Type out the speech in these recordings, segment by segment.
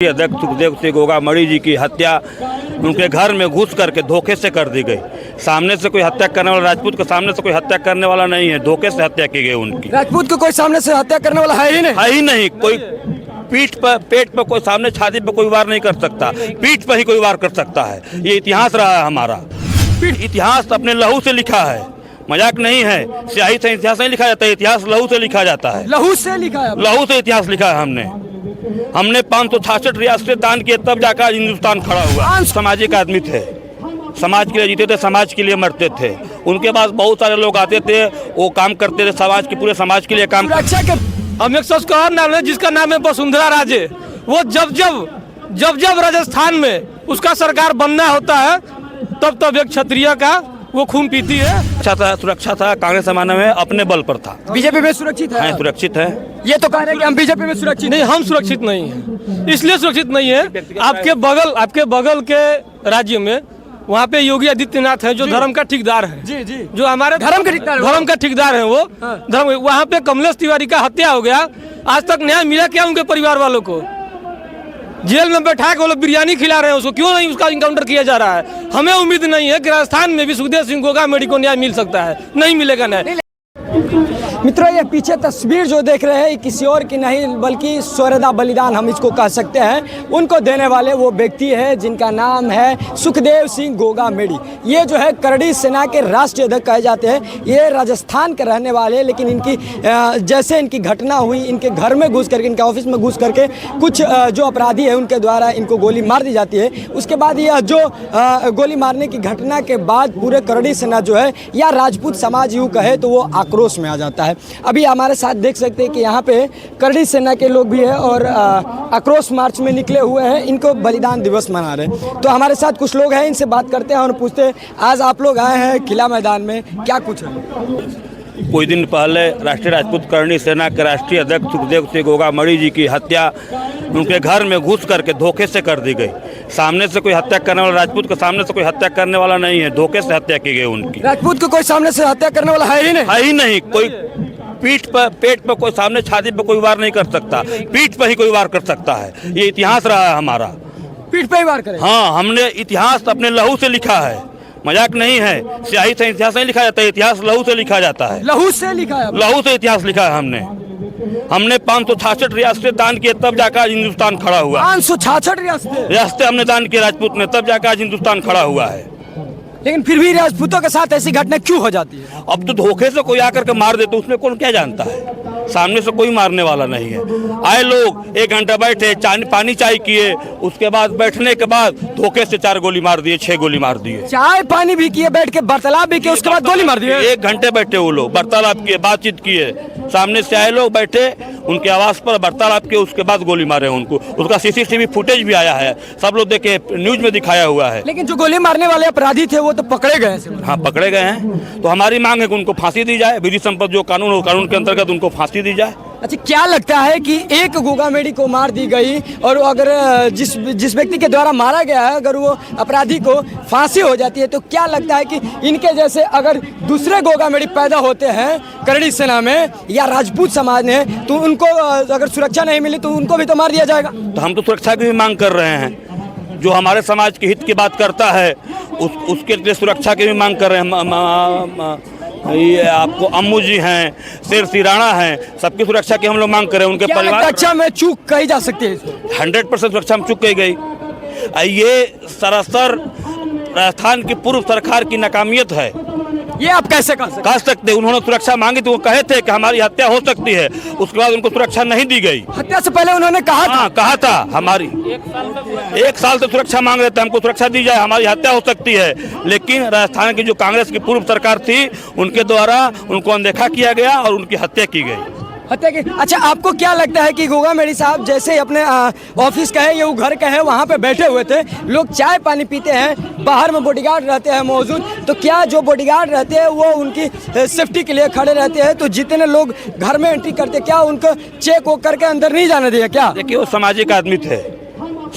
अध्यक्ष सुखदेव सिंह गोगामड़ी जी की हत्या उनके घर में घुस करके धोखे से कर दी गई। सामने से कोई हत्या करने वाला, राजपूत के सामने से कोई हत्या करने वाला नहीं है, धोखे से हत्या की गई उनकी। राजपूत को कोई सामने से हत्या करने वाला है ही नहीं। कोई पीठ पर, पेट पर कोई सामने, छाती पर कोई वार नहीं कर सकता, पीठ पर ही कोई वार कर सकता है। ये इतिहास रहा है हमारा। इतिहास अपने लहू से लिखा है, मजाक नहीं है। स्याही से इतिहास नहीं लिखा जाता है, इतिहास लहू से लिखा जाता है। लहू से लिखा है, लहू से इतिहास लिखा है हमने 566 रियासतें दान किए, तब जाकर हिंदुस्तान खड़ा हुआ। सामाजिक आदमी थे, समाज के लिए जीते थे, समाज के लिए मरते थे। उनके पास बहुत सारे लोग आते थे, वो काम करते थे, समाज के, पूरे समाज के लिए काम। हम एक शख्स का नाम है जिसका नाम है वसुंधरा राजे। वो जब राजस्थान में उसका सरकार बनना होता है तब एक क्षत्रिय का वो खून पीती है। अच्छा था, सुरक्षा था, कांग्रेस जमाने में अपने बल पर था। बीजेपी में सुरक्षित है? सुरक्षित है। ये तो कह रहे हैं कि हम बीजेपी में सुरक्षित नहीं, हम सुरक्षित नहीं हैं। इसलिए सुरक्षित नहीं है, आपके बगल के राज्य में वहाँ पे योगी आदित्यनाथ है जो धर्म का ठेकेदार है। जी जी, जो हमारे धर्म का ठेकेदार है वो धर्म। वहाँ पे कमलेश तिवारी का हत्या हो गया, आज तक न्याय मिला क्या उनके परिवार वालों को? जेल में बैठा के वो लोग बिरयानी खिला रहे हैं उसको, क्यों नहीं उसका इनकाउंटर किया जा रहा है? हमें उम्मीद नहीं है कि राजस्थान में भी सुखदेव सिंह गोगामड़ी को न्याय मिल सकता है, नहीं मिलेगा न्याय। मित्रों, ये पीछे तस्वीर जो देख रहे हैं किसी और की नहीं बल्कि स्वरदा बलिदान हम इसको कह सकते हैं। उनको देने वाले वो व्यक्ति है जिनका नाम है सुखदेव सिंह गोगामड़ी। ये जो है करड़ी सेना के राष्ट्रीय अध्यक्ष कहे जाते हैं। ये राजस्थान के रहने वाले, लेकिन इनकी जैसे इनकी घटना हुई, इनके घर में घुस करके, इनके ऑफिस में घुस करके कुछ जो अपराधी है उनके द्वारा इनको गोली मार दी जाती है। उसके बाद यह जो गोली मारने की घटना के बाद पूरे करड़ी सेना जो है या राजपूत समाज यूँ कहे तो वो आक्रोश में आ जाता है। अभी हमारे साथ देख सकते हैं कि यहाँ पे करड़ी सेना के लोग भी हैं और आक्रोश मार्च में निकले हुए हैं, इनको बलिदान दिवस मना रहे हैं। तो हमारे साथ कुछ लोग हैं, इनसे बात करते हैं और पूछते हैं आज आप लोग आए हैं किला मैदान में, क्या कुछ है? कुछ दिन पहले राष्ट्रीय राजपूत करणी सेना के राष्ट्रीय अध्यक्ष सुखदेव सिंह गोगामड़ी जी की हत्या उनके घर में घुस करके धोखे से कर दी गई। सामने से कोई हत्या करने वाला, राजपूत के सामने से कोई हत्या करने वाला नहीं है, धोखे से हत्या की गई उनकी। राजपूत को कोई सामने से हत्या करने वाला है ही नहीं। कोई पीठ पर, पेट पर कोई सामने, छाती पर कोई वार नहीं कर सकता, पीठ पर ही कोई वार कर सकता है। ये इतिहास रहा है हमारा। पीठ पे ही वार करे? हाँ, हमने इतिहास अपने लहू से लिखा है, मजाक नहीं है। स्याही से इतिहास नहीं लिखा जाता है, इतिहास लहू से लिखा जाता है। लहू से लिखा है? लहू से इतिहास लिखा है हमने 566 रियासतें दान किए, तब जाकर हिंदुस्तान खड़ा हुआ। 566 रियासतें हमने दान किए राजपूत ने, तब जाकर हिंदुस्तान खड़ा हुआ है। लेकिन फिर भी राजपूतों के साथ ऐसी घटना क्यों हो जाती है? अब तो धोखे से कोई आकर के मार दे तो उसमें कौन क्या जानता है? सामने से कोई मारने वाला नहीं है। आए लोग 1 घंटा बैठे, पानी चाय किए, उसके बाद बैठने के बाद धोखे से 4 गोली मार दिए, 6 गोली मार दिए। चाय पानी भी किए, बैठ के वार्तालाप भी किए, उसके बाद गोली मार दिए। 1 घंटे बैठे वो लोग, वार्तालाप किए, बातचीत किए, सामने से आए लोग बैठे, उनके आवास पर वार्तालाप किए, उसके बाद गोली मारे उनको। उसका सीसीटीवी फुटेज भी आया है, सब लोग देखे, न्यूज में दिखाया हुआ है। लेकिन जो गोली मारने वाले अपराधी थे वो तो पकड़े गए हैं। हाँ, पकड़े गए हैं। तो हमारी मांग है कि उनको फांसी दी जाए, विधि संपत्ति जो कानून हो, कानून के अंतर्गत उनको फांसी दी जाए। अच्छा, क्या लगता है कि एक गोगामड़ी को मार दी गई और अगर जिस व्यक्ति के द्वारा मारा गया है अगर वो अपराधी को फांसी हो जाती है तो क्या लगता है कि इनके जैसे अगर दूसरे गोगामड़ी पैदा होते हैं करड़ी सेना में या राजपूत समाज में तो उनको अगर सुरक्षा नहीं मिली तो उनको भी तो मार दिया जाएगा? तो हम तो सुरक्षा की भी मांग कर रहे हैं। जो हमारे समाज के हित की बात करता है उसके लिए सुरक्षा की भी मांग कर रहे हैं। ये आपको अम्मू जी हैं, शेर सिराणा हैं, सबकी सुरक्षा की हम लोग मांग कर रहे हैं। उनके परिवार सुरक्षा में चूक कही जा सकती है? 100% सुरक्षा में चूक कही गई। ये सरासर राजस्थान की पूर्व सरकार की नाकामियत है। ये आप कैसे कह सकते? उन्होंने सुरक्षा मांगी तो वो कहे थे कि हमारी हत्या हो सकती है, उसके बाद उनको सुरक्षा नहीं दी गई। हत्या से पहले उन्होंने कहा था हमारी 1 साल से सुरक्षा मांग रहे थे, हमको सुरक्षा दी जाए, हमारी हत्या हो सकती है। लेकिन राजस्थान की जो कांग्रेस की पूर्व सरकार थी उनके द्वारा उनको अनदेखा किया गया और उनकी हत्या की गई। अच्छा, आपको क्या लगता है कि गोगामड़ी साहब जैसे अपने ऑफिस का है या वो घर का है वहाँ पे बैठे हुए थे, लोग चाय पानी पीते हैं, बाहर में बॉडीगार्ड रहते हैं मौजूद, तो क्या जो बॉडीगार्ड रहते हैं वो उनकी सेफ्टी के लिए खड़े रहते हैं? तो जितने लोग घर में एंट्री करते क्या उनको चेक वोक करके अंदर नहीं जाने दिया क्या? देखिए, वो सामाजिक आदमी थे,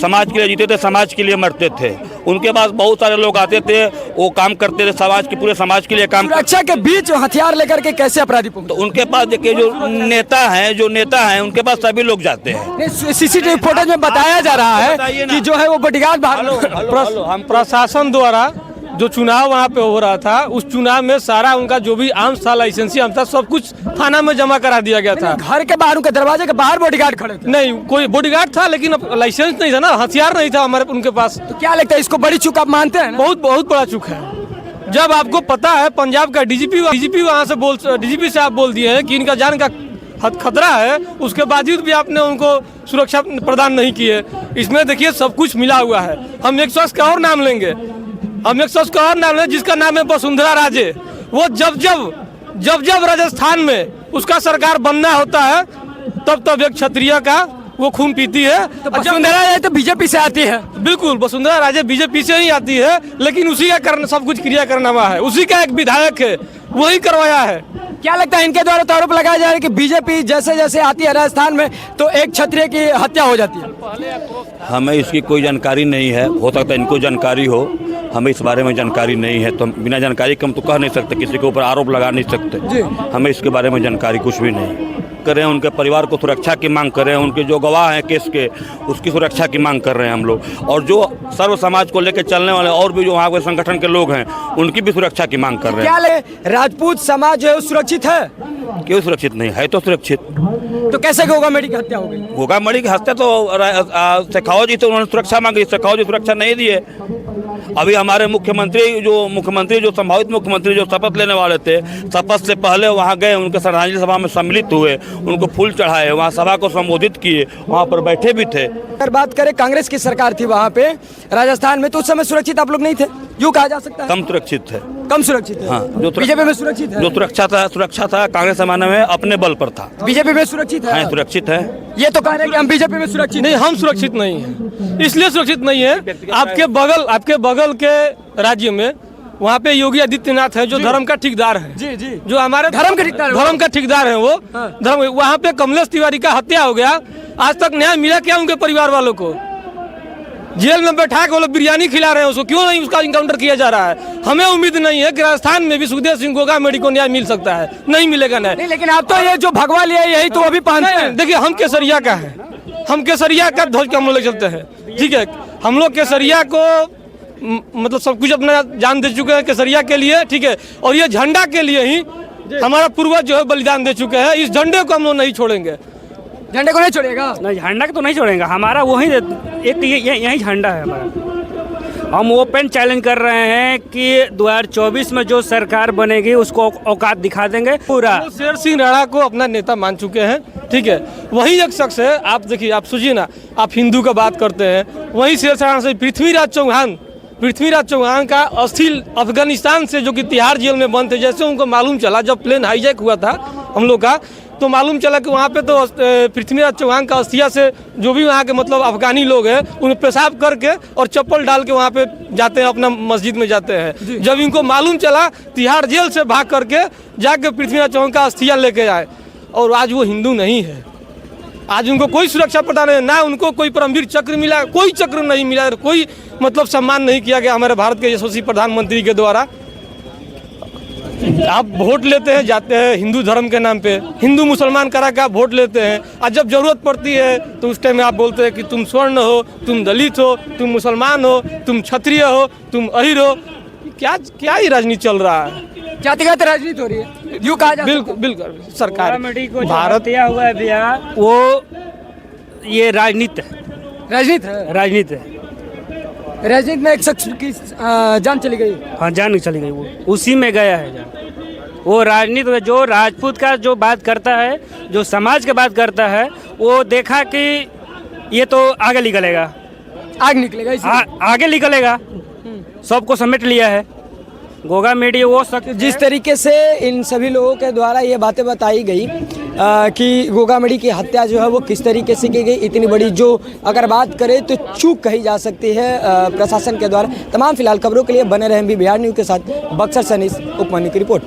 समाज के लिए जीते थे, समाज के लिए मरते थे। उनके पास बहुत सारे लोग आते थे, वो काम करते थे, समाज के पूरे समाज के लिए काम। सुरक्षा के बीच हथियार लेकर के कैसे अपराधी पहुंचे? तो उनके पास देखिए जो नेता हैं उनके पास सभी लोग जाते हैं। सीसीटीवी फुटेज में बताया जा रहा है कि जो है वो बॉडीगार्ड बाहर। हम प्रशासन द्वारा जो चुनाव वहाँ पे हो रहा था, उस चुनाव में सारा उनका जो भी आर्म्स था, लाइसेंसी आर्म्स था, सब कुछ थाना में जमा करा दिया गया था। घर के बाहर, उनके दरवाजे के बाहर बॉडीगार्ड खड़े थे? नहीं, कोई बॉडीगार्ड था लेकिन लाइसेंस नहीं था ना, हथियार नहीं था हमारे उनके पास। तो क्या लगता है, इसको बड़ी चूक आप मानते हैं? बहुत बड़ा चूक है। जब आपको पता है पंजाब का डीजीपी वहाँ से डीजीपी से आप बोल दिए हैं कि इनका जान का खतरा है, उसके बावजूद भी आपने उनको सुरक्षा प्रदान नहीं की है। इसमें देखिए सब कुछ मिला हुआ है। हम एक शख्स का और नाम लेंगे, जिसका नाम है वसुंधरा राजे। वो जब राजस्थान में उसका सरकार बनना होता है, तब एक क्षत्रिय का वो खून पीती है। तो वसुंधरा राजे तो बीजेपी से आती है। बिल्कुल, वसुंधरा राजे बीजेपी से ही आती है, लेकिन उसी का सब कुछ क्रिया करना हुआ है, उसी का एक विधायक है, वही करवाया है। क्या लगता है, इनके द्वारा तो आरोप लगाया जा रहा है कि बीजेपी जैसे जैसे आती है राजस्थान में तो एक क्षत्रिय की हत्या हो जाती है? हमें इसकी कोई जानकारी नहीं है, हो सकता है इनको जानकारी हो, हमें इस बारे में जानकारी नहीं है। तो हम बिना जानकारी के हम तो कह नहीं सकते, किसी के ऊपर आरोप लगा नहीं सकते। हमें इसके बारे में जानकारी कुछ भी नहीं। करें उनके परिवार को सुरक्षा की मांग कर रहे हैं, उनके जो गवाह हैं केस के उसकी सुरक्षा की मांग कर रहे हैं हम लोग। और जो सर्व समाज को लेकर चलने वाले और भी जो वहाँ के संगठन के लोग हैं उनकी भी सुरक्षा की मांग कर रहे हैं। क्या राजपूत समाज जो है सुरक्षित है? क्यों सुरक्षित नहीं है? तो सुरक्षित। तो कैसे गोगा मेडी की हत्या हो गई? गोगा मेडी की हत्या तो शेखावत जी, तो उन्होंने सुरक्षा मांगी, शेखावत जी सुरक्षा नहीं दिए। अभी हमारे मुख्यमंत्री जो संभावित मुख्यमंत्री जो शपथ लेने वाले थे, शपथ से पहले वहाँ गए, उनके श्रद्धांजलि सभा में सम्मिलित हुए, उनको फूल चढ़ाए, वहाँ सभा को संबोधित किए, वहाँ पर बैठे भी थे। अगर बात करें कांग्रेस की सरकार थी वहाँ पे राजस्थान में, तो उस समय सुरक्षित आप लोग नहीं थे, यूँ कहा जा सकता है? कम सुरक्षित है। कम सुरक्षित है? हाँ, जो बीजेपी में सुरक्षित है? जो सुरक्षा था कांग्रेस जमाने में अपने बल पर था। बीजेपी में सुरक्षित है? हाँ, सुरक्षित है। ये तो कह रहे हैं कि हम बीजेपी में सुरक्षित नहीं, हम सुरक्षित नहीं है। इसलिए सुरक्षित नहीं है, आपके बगल के राज्य में वहाँ पे योगी आदित्यनाथ है, जो धर्म का ठेकेदार है। जी जी, जो हमारे धर्म का ठेकेदार है वो। धर्म वहाँ पे कमलेश तिवारी का हत्या हो गया, आज तक न्याय मिला क्या उनके परिवार वालों को? जेल में बैठा के वो लोग बिरयानी खिला रहे हैं उसको, क्यों नहीं उसका इनकाउंटर किया जा रहा है? हमें उम्मीद नहीं है कि राजस्थान में भी सुखदेव सिंह गोगा मेडी को न्याय मिल सकता है, नहीं मिलेगा न्याय। नहीं, लेकिन आप तो ये जो भगवा लिया यही तो अभी पहनते हैं। देखिए, हम केसरिया का है, हम केसरिया का ध्वज के हम लोग चलते हैं, ठीक है। हम लोग केसरिया को मतलब सब कुछ अपना जान दे चुके हैं केसरिया के लिए, ठीक है। और ये झंडा के लिए ही हमारा पूर्वज जो है बलिदान दे चुके हैं। इस झंडे को हम लोग नहीं छोड़ेंगे। झंडे को नहीं छोड़ेगा? नहीं, झंडा को तो नहीं छोड़ेंगे, हमारा वही एक यही झंडा है हमारा। हम ओपन चैलेंज कर रहे हैं कि 2024 में जो सरकार बनेगी उसको औकात दिखा देंगे पूरा। तो शेर सिंह राणा को अपना नेता मान चुके हैं, ठीक है। वही एक शख्स है, आप देखिए, आप सोचिए ना, आप हिंदू का बात करते हैं, वही शेर सिंह राणा से पृथ्वीराज चौहान का अस्थि अफगानिस्तान से जो कि तिहाड़ जेल में बंद थे, जैसे उनको मालूम चला जब प्लेन हाईजैक हुआ था हम लोग का, तो मालूम चला कि वहाँ पे तो पृथ्वीराज चौहान का अस्थिया से जो भी वहाँ के मतलब अफगानी लोग हैं उन्हें पेशाब करके और चप्पल डाल के वहाँ पे जाते हैं, अपना मस्जिद में जाते हैं। जब इनको मालूम चला, तिहाड़ जेल से भाग करके जाके पृथ्वीराज चौहान का अस्थिया लेके आए, और आज वो हिंदू नहीं है। आज उनको कोई सुरक्षा प्रदान नहीं, ना उनको कोई परमवीर चक्र मिला, कोई चक्र नहीं मिला, कोई मतलब सम्मान नहीं किया गया हमारे भारत के यशस्वी प्रधानमंत्री के द्वारा। आप वोट लेते हैं, जाते हैं हिंदू धर्म के नाम पे, हिंदू मुसलमान करा के आप वोट लेते हैं, और जब जरूरत पड़ती है तो उस टाइम में आप बोलते हैं कि तुम स्वर्ण हो, तुम दलित हो, तुम मुसलमान हो, तुम क्षत्रिय हो, तुम अहिर हो। क्या ही राजनीति चल रहा है? जातिगत राजनीति हो रही है, यूँ कहा जा सकता है। बिल्कुल सरकार भारत दिया हुआ है भैया, वो ये राजनीति है। राजनीति में एक शख्स की जान चली गई। हाँ, जान चली गई, वो उसी में गया है जान। वो राजनीति में जो राजपूत का जो बात करता है, जो समाज की बात करता है, वो देखा कि ये तो आगे निकलेगा, आगे निकलेगा, सबको समेट लिया है गोगा मेडी। वो जिस तरीके से इन सभी लोगों के द्वारा ये बातें बताई गई कि गोगा मेडी की हत्या जो है वो किस तरीके से की गई, इतनी बड़ी जो अगर बात करें तो चूक कही जा सकती है प्रशासन के द्वारा। तमाम फिलहाल खबरों के लिए बने रहें भी बिहार न्यूज़ के साथ। बक्सर से अनीस उपमन्यु की रिपोर्ट।